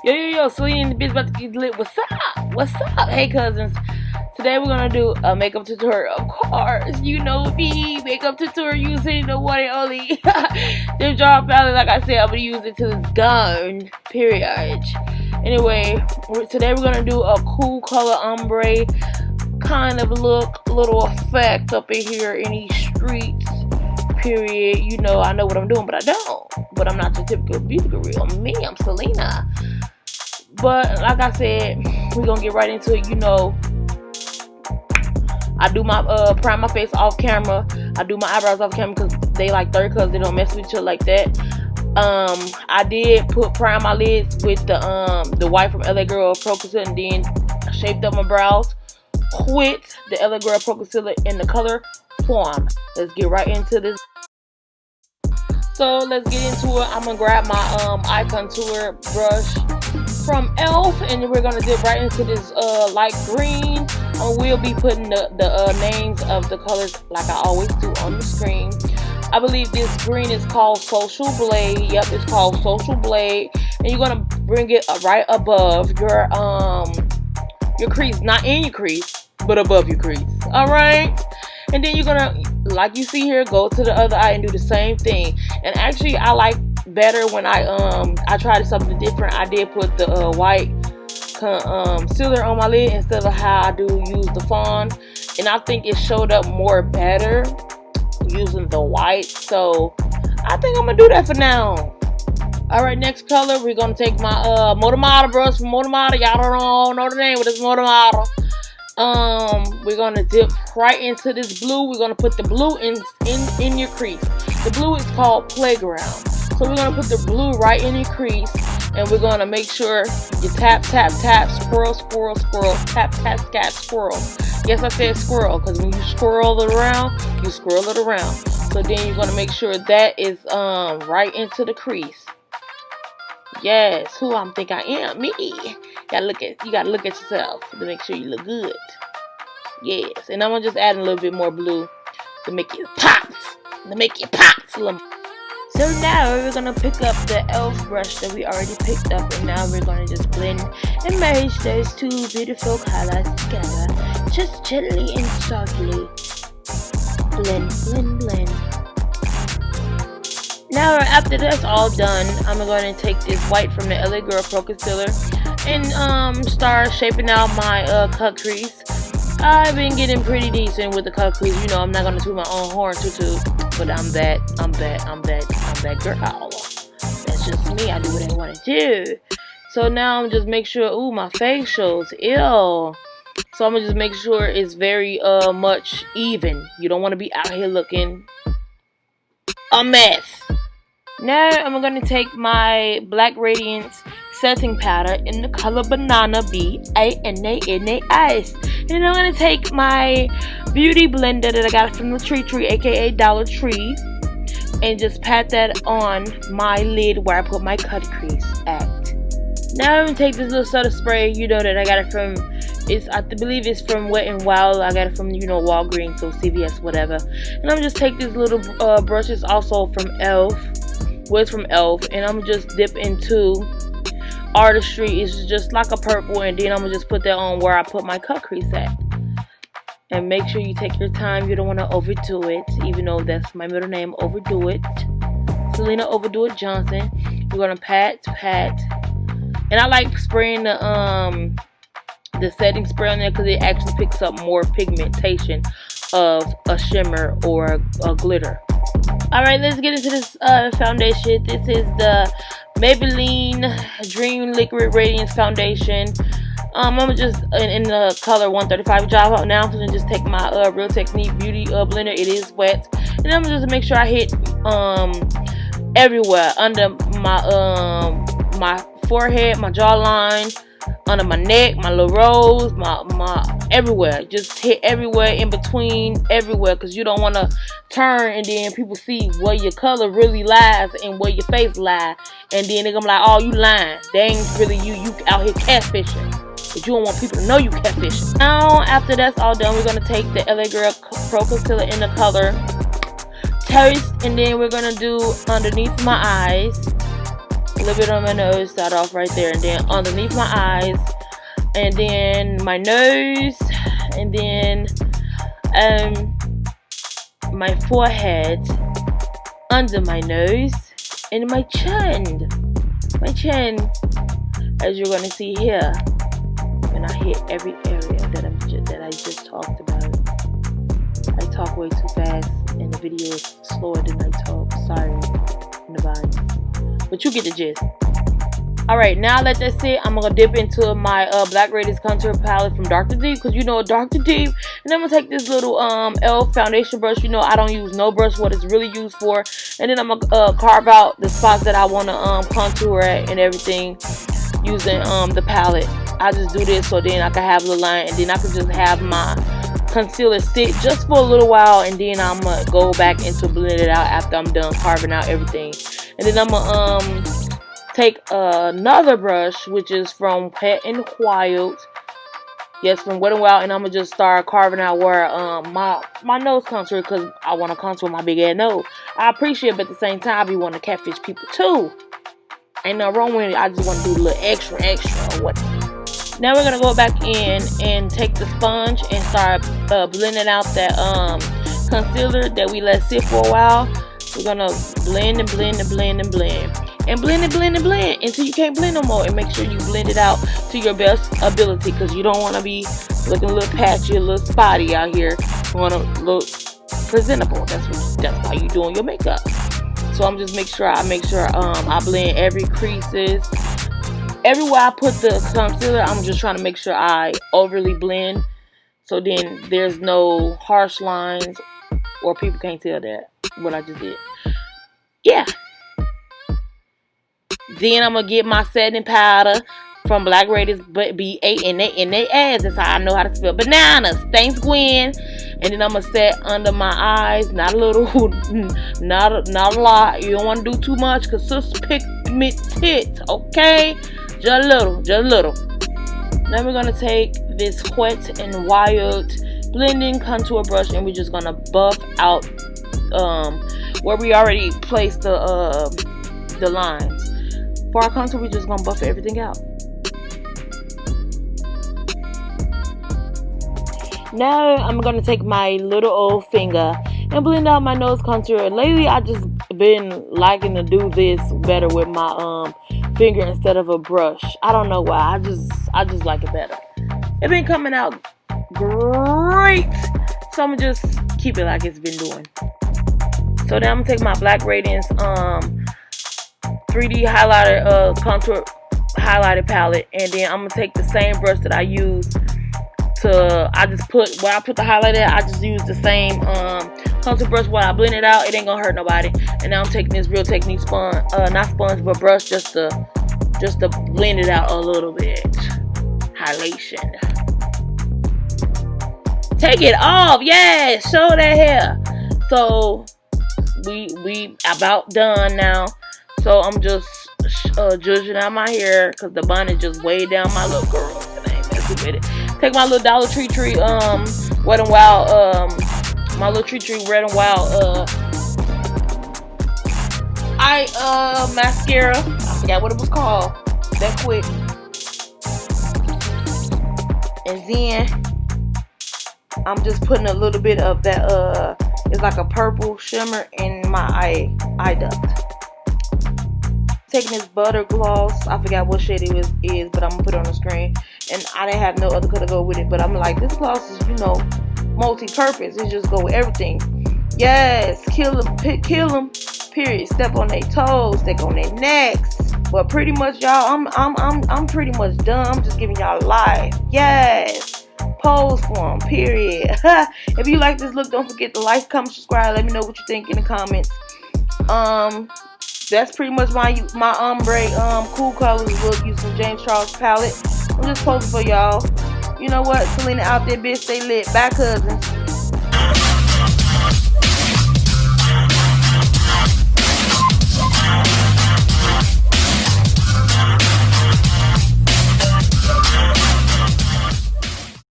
Yo, Selena and the bitch about to get lit. What's up? What's up? Hey, cousins. Today we're gonna do a makeup tutorial. Of course, you know me. Makeup tutorial using the one and only this jar palette. Like I said, I'm gonna use it to this gun. Period. Anyway, today we're gonna do a cool color ombre kind of look, little effect up in here in these streets. Period. You know, I know what I'm doing, but I don't. But I'm not the typical beauty guru. Me, I'm Selena. But like I said, we're gonna get right into it. You know, I do my prime my face off camera. I do my eyebrows off camera because they like third cousins. They don't mess with each other like that. I did prime my lids with the white from LA Girl Pro Concealer, and then shaped up my brows with the LA Girl Pro Concealer in the color Form. Let's get right into this. So let's get into it. I'm gonna grab my eye contour brush from e.l.f. and we're gonna dip right into this light green. And we'll be putting the names of the colors like I always do on the screen. I believe this green is called Social Blade. Yep, it's called Social Blade. And you're gonna bring it right above your crease, not in your crease, but above your crease. All right. And then you're gonna, like you see here, go to the other eye and do the same thing. And actually, I like better when I tried something different. I did put the white concealer on my lid instead of how I do use the fawn, and I think it showed up more better using the white. So I think I'm gonna do that for now. All right, next color, we're gonna take my Motomata brush from Motomata. Y'all don't know the name, but it's Motomata. We're gonna dip right into this blue. We're gonna put the blue in your crease. The blue is called Playground. So we're gonna put the blue right in your crease, and we're gonna make sure you tap, squirrel, tap, squirrel. Yes, I said squirrel, because when you swirl it around, you swirl it around. So then you're gonna make sure that is right into the crease. Yes, who I think I am, me. You gotta look at yourself to make sure you look good. Yes, and I'm gonna just add a little bit more blue to make it pop. So now we're gonna pick up the e.l.f. brush that we already picked up, and now we're gonna just blend and merge those two beautiful colors together, just gently and softly. Blend. Now after that's all done, I'm going to take this white from the LA Girl Pro Concealer and start shaping out my cut crease. I've been getting pretty decent with the cut crease. You know, I'm not gonna toot my own horn too, but I'm that girl. That's just me. I do what I want to do. So now I'm just make sure. Ooh, my facials, ew. So I'm gonna just make sure it's very much even. You don't want to be out here looking a mess. Now I'm gonna take my Black Radiance setting powder in the color Banana, BANANAS. And I'm gonna take my beauty blender that I got from the Tree, aka Dollar Tree, and just pat that on my lid where I put my cut crease at. Now I'm gonna take this little soda spray. You know that I got it from, I believe it's from Wet n Wild. I got it from, you know, Walgreens or CVS, whatever. And I'm just take this little brush. It's also from e.l.f. Well, it's from e.l.f. And I'm just dip into Artistry. It's just like a purple, and then I'm gonna just put that on where I put my cut crease at. And make sure you take your time. You don't want to overdo it, even though that's my middle name. Overdo it. Selena Overdo It Johnson. We're gonna pat, and I like spraying the setting spray on there because it actually picks up more pigmentation of a shimmer or a glitter. All right, let's get into this foundation. This is the Maybelline Dream Liquid Radiance Foundation. I'm gonna just in the color 135 job. Now I'm gonna just take my Real Technique Beauty blender. It is wet, and I'm just make sure I hit everywhere under my forehead, my jawline, under my neck, my little rose, my everywhere. Just hit everywhere, in between, everywhere, because you don't want to turn and then people see where your color really lies and where your face lies, and then they're gonna be like, oh, you lying. They ain't really you out here catfishing. But you don't want people to know you catfishing. Now after that's all done, we're gonna take the LA Girl Pro Concealer in the color Toast, and then we're gonna do underneath my eyes. little bit on my nose, start off right there, and then underneath my eyes, and then my nose, and then my forehead, under my nose, and my chin. My chin, as you're gonna see here, and I hit every area that I just talked about. I talk way too fast, and the video is slower than I talk. Sorry, nobody. But you get the gist. Alright, now let that sit. I'm gonna dip into my Black Radiance contour palette from Dr. Deep, because you know Dr. Deep. And I'm gonna take this little e.l.f. foundation brush. You know I don't use no brush, what it's really used for. And then I'm gonna carve out the spots that I wanna contour at and everything using the palette. I just do this so then I can have the line, and then I can just have my concealer sit just for a little while, and then I'm gonna go back into blend it out after I'm done carving out everything. And then I'm gonna take another brush, which is from Wet n Wild. Yes, from Wet n Wild, and I'm gonna just start carving out where my nose contour, because I want to contour my big ass nose. I appreciate it, but at the same time I be wanting to catfish people too. Ain't no wrong with it. I just want to do a little extra or what. Now we're gonna go back in and take the sponge and start blending out that concealer that we let sit for a while. We're gonna blend and blend and blend and blend. And blend and blend and blend until you can't blend no more. And make sure you blend it out to your best ability, because you don't want to be looking a little patchy, a little spotty out here. You want to look presentable. That's why you doing your makeup. So I'm just I blend every creases. Everywhere I put the concealer, I'm just trying to make sure I overly blend, so then there's no harsh lines or people can't tell that what I just did. Yeah. Then I'm gonna get my setting powder from Black Radiance B8 and they ads. That's how I know how to spell bananas. Thanks, Gwen. And then I'm gonna set under my eyes, not a little, not a lot. You don't want to do too much, cause sis pigmented, okay? Just a little. Now we're gonna take this Wet n Wild blending contour brush, and we're just gonna buff out where we already placed the lines. For our contour, we're just gonna buff everything out. Now I'm gonna take my little old finger and blend out my nose contour. Lately, I just been liking to do this better with my finger instead of a brush. I don't know why. I just like it better. It's been coming out great, so I'm gonna just keep it like it's been doing. So now I'm gonna take my Black Radiance 3D highlighter contour highlighter palette, and then I'm gonna take the same brush that I used where I put the highlighter. I just use the same contour brush while I blend it out. It ain't gonna hurt nobody. And now I'm taking this Real Technique sponge, not sponge, but brush, just to blend it out a little bit. Highlightation. Take it off, yeah. Show that hair. So we about done now. So I'm just judging out my hair, because the bun is just way down my little girl. And I ain't messing with it. Take my little Dollar Tree Wet n Wild my little Tree Wet n Wild mascara. I forgot what it was called. That quick. And then I'm just putting a little bit of that it's like a purple shimmer in my eye duct. Taking this butter gloss, I forgot what shade it is, but I'm gonna put it on the screen. And I didn't have no other color to go with it, but I'm like, this gloss is, multi-purpose. It just go with everything. Yes, kill them, period. Step on their toes, step on their necks. But pretty much, y'all, I'm pretty much done. I'm just giving y'all life. Yes, pose for them, period. If you like this look, don't forget to like, comment, subscribe. Let me know what you think in the comments. That's pretty much my ombre cool colors look using James Charles palette. I'm just posting for y'all. You know what? Salina out there, bitch. Stay lit. Bye, cousins.